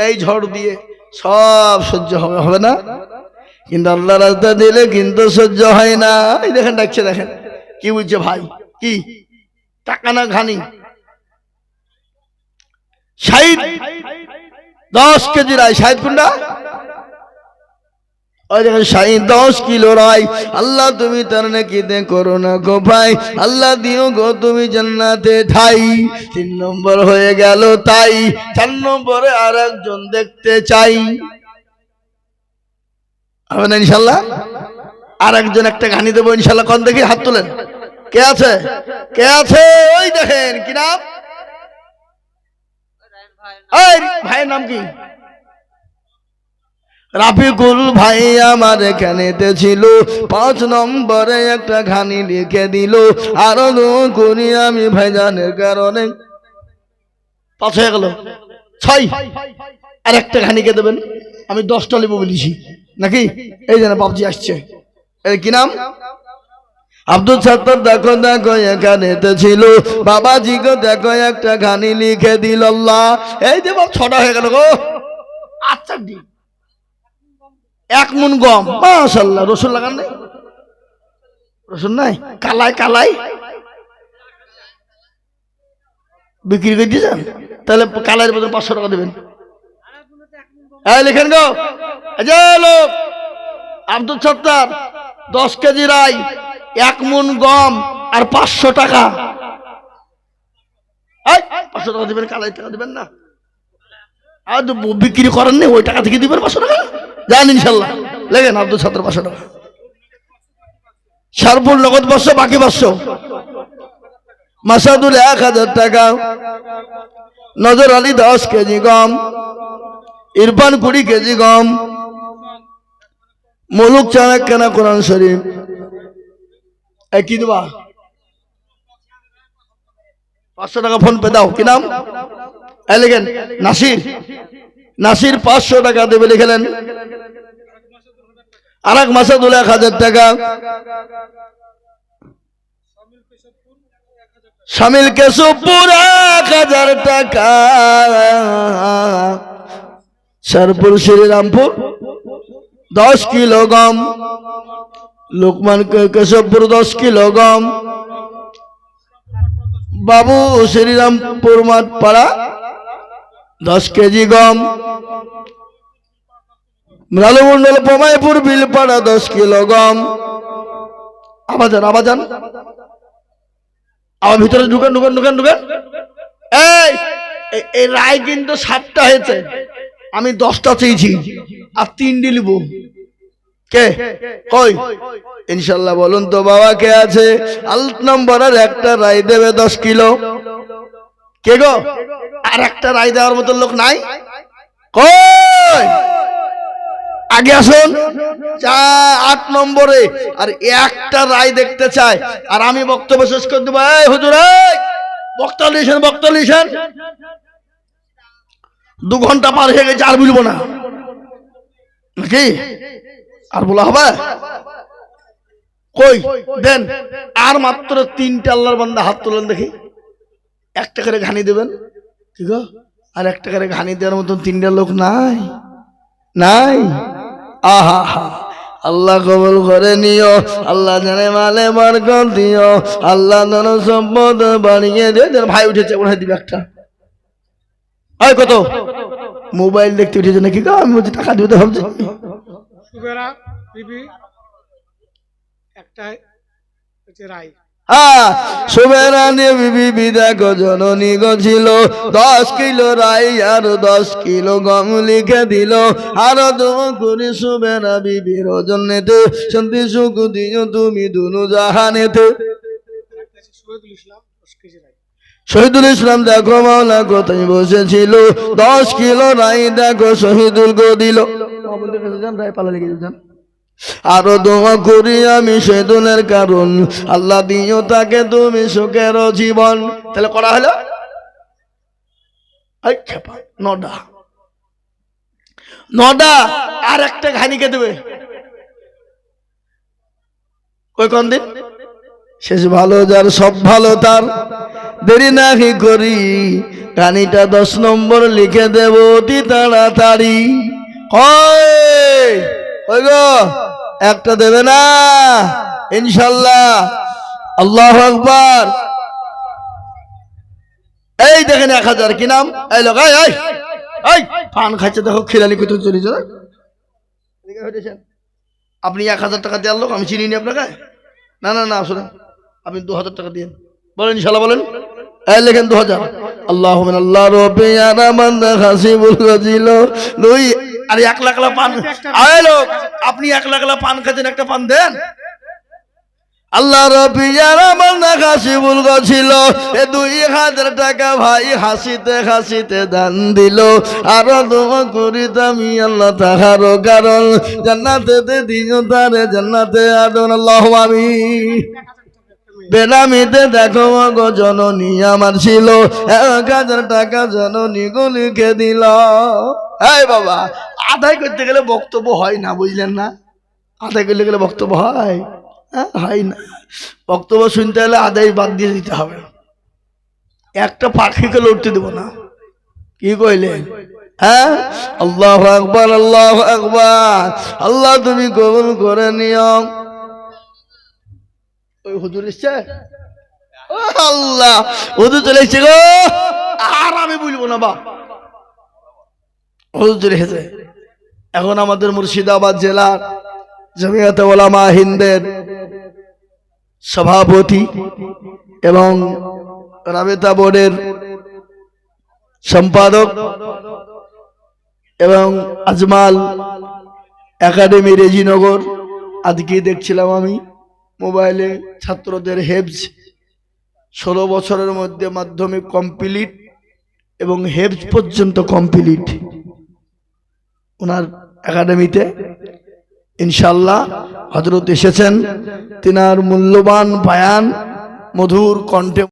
এই ঝড় দিয়ে সব সহ্য হবে, হবে না? কিন্তু আল্লাহ রাস্তা দিলে কিন্তু সহ্য হয় না। এই দেখেন ডাকছে, দেখেন কি বুঝছে ভাই, কি টাকা না ঘানি 60 10 কেজি রাই, 60 কোনটা? ওই দেখেন 10 কিলো রাই। আল্লাহ তুমি তার নাকি দে করো না গো ভাই, আল্লাহ দিও গো তুমি জান্নাতে ঠাই। 3 নম্বর হয়ে গেল তাই। 4 নম্বরে আর একজন দেখতে চাই, হবে না ইনশাল্লাহ? আর একজন একটা ঘানি দেবো ইনশাল্লাহ। কোন দেখি হাত তোলেন, কে আছে? কে আছে? ওই দেখেন, কি নাম? এই ভাইয়ের নাম কি? রাফিকুল ভাই আমার এখানেতে ছিল, 5 নম্বরে একটা ঘানি লিখে দিল। আরো করি আমি ভাইজানের কারণে 5 হয়ে গেল, 6। আর একটা ঘানিকে দেবেন, আমি 10টা লিবো বলেছি নাকি? এই যেন বাবজি আসছে, এই কি নাম? আব্দুল সত্তার। দেখো দেখো এখানেতে ছিল, বাবাজি গো দেখো একটা ঘানি লিখে দিল আল্লাহ। এই যে বাপ 6টা হয়ে গেল গো। আচ্ছা 1 মুন গম, মাশাআল্লাহ। রসুন লাগান নাই? রসুন নাই? কালাই কালাই বিক্রি করে দিয়েছেন, তাহলে কালাইয়ের বদলে 500 টাকা দেবেন। হ্যাঁ লিখেন গো। লোক আব্দুল সত্তার 10 কেজি রাই, 1 মুন গম আর 500 টাকা। 500 টাকা দিবেন, কালাই টাকা দিবেন না। আর বিক্রি করেন নি, ওই টাকা থেকে দিবেন 500 টাকা। যান ইনশাল্লাহ, লেগেন আব্দুল সত্তার 500 টাকা। সারপুর নগদ 500, বাকি 500। মাসাদুল 1000 টাকা। নজর আলী 10 কেজি গম। ইরফান 20 কেজি গম। মুলুক 4 কেনা কোরআন শরীফ। কি দেবা? 500 টাকা ফোন পে দাও। কি নাম? লিখেন নাসির। নাসির 500 টাকা দেবে, লিখলেন। আর এক মাসাদুল 1000 টাকা। শামিল কেশবপুর 1000 টাকা। শারপুর শ্রীরামপুর 10 কিলো গম। লোকমান কেশবপুর 10 কিলো গম। বাবু শ্রীরামপুর মাঠপাড়া 10 কেজি গম। লালুমন্ডল পমাইপুর বিলপাড়া 10 কিলো গম। আবাজান আবাজান, আমার ভিতরে ঢুকেন ঢুকেন ঢুকেন ঢুকেন। এই রায় কিন্তু 7টা হয়েছে, আমি 10টা চেয়েছি, আর 3টে নিব। কে কই? ইনশাল্লাহ বলুন তো বাবা, কে আছে? 8 নম্বরের একটা রায় দেবে 10 কিলো। কে গো? আর একটা রায় দেওয়ার মতো লোক নাই? কই? আগে আসুন। 8 নম্বরে আর একটা রায় দেখতে চাই, আর আমি বক্তব্য শেষ করে দেবো। এই হুজুর, বক্তা লিখেন, বক্তা লিখেন। 2 ঘন্টা পার হয়ে গেছে, আর বলবো না নাকি? আর বলা হবে? কই দেন। আর মাত্র 3টে আল্লাহর বান্দা হাত তোলেন দেখি, একটা করে ঘানি দেবেন। ঠিক আছে? আর একটা করে ঘানি দেওয়ার মতন 3টা লোক নাই? নাই? আহা হা, আল্লাহ কবুল করে নিও। আল্লাহ জানে মালে বরকত দিও। আল্লাহ ধন সম্পদ বাড়িয়ে দিও। ভাই উঠেছে, উঠাই দিবে একটা। ওই কত? মোবাইল দেখতে উঠেছে নাকি? আমি বলছি টাকা দিতে ভাবছি। জননী গো ছিল 10 কিলো রাই আর 10 কিলো গম লিখে দিল। আরো দোয়া করি সুবেরা বিবির জন্যতে, শান্তি সুখ দিও তুমি দুনু জাহানেতে। শহীদুল ইসলাম দেখো মাওলা কোথায় বসেছিল, 10 কিলো রাই দেখো শহীদুল গো দিল। রায় পালা লিখে যান। আরো দোয়া করি আমি শহীদুলের কারণ, আল্লাহ দিও তাকে তুমি সুখের জীবন। তাহলে করা হলো 9টা। আর একটা ঘানিকে দেবে। কই কোন দিন? শেষ ভালো যার সব ভালো তার, দেরি নাহি করি কানিটা 10 নম্বর লিখে দেব অতি তাড়াতাড়ি। কই গো একটা দেবে না ইনশাল্লাহ? আল্লাহু আকবার। এই দেখেন 1000 কি নাম? এই লোক এই পান খাচ্ছে দেখো, খিলালি কোথাও চলে যায়। আপনি 1000 টাকা দেওয়ার লোক, আমি চিনি নি আপনাকে। না না না আসলে আপনি 2000 টাকা দিন, বলেন ইনশাল্লাহ বলেন। এই লেখেন 2000। আল্লাহ আল্লাহ রবে হাসিবুল গজিল দুই। আরে 1 লাখ পান। আয় লোক আপনি 1 লাখ পান খাচ্ছেন, একটা পান দেন। আল্লাহ রবি হাসিবুল গছিল 2000 টাকা ভাই হাসিতে হাসিতে দান দিল। আর দোয়া করিতাম আল্লাহ তাহারও কারণ জান্নাতে দিন তারে জান্নাতে আদন। আল্লাহ আমিন। বেনামিতে দেখো গো জননী আমার ছিল 1000 টাকা জননী গো লিখে দিল। এই বাবা আদায় করতে গেলে বক্তব্য হয় না, বুঝলেন না? আদায় করতে গেলে বক্তব্য হয় হয় না। বক্তব্য শুনতে হলে আদায় বাদ দিয়ে দিতে হবে। একটা পাখিকে লড়তে দেব না। কি কইলে? হ্যাঁ আল্লাহু আকবার আল্লাহু আকবার। আল্লাহ তুমি কবুল করে নিও। ওই হুজুর এসছে, আল্লাহ হুজুর চলে এসছে গো। আর আমি বলবো না বাপ, হুজুর চলে এসেছে। এখন আমাদের মুর্শিদাবাদ জেলার জমিয়তে উলামা হিন্দের সভাপতি এবং রাবেতা বোর্ডের সম্পাদক এবং আজমাল একাডেমি রেজিনগর, আজকে দেখছিলাম আমি মোবাইলে ছাত্রদের হেফজ 16 বছরের মধ্যে মাধ্যমিক কমপ্লিট এবং হেফজ পর্যন্ত কমপ্লিট ওনার একাডেমিতে। ইনশাআল্লাহ হযরত এসেছেন, তিনার মূল্যবান বয়ান মধুর কণ্ঠে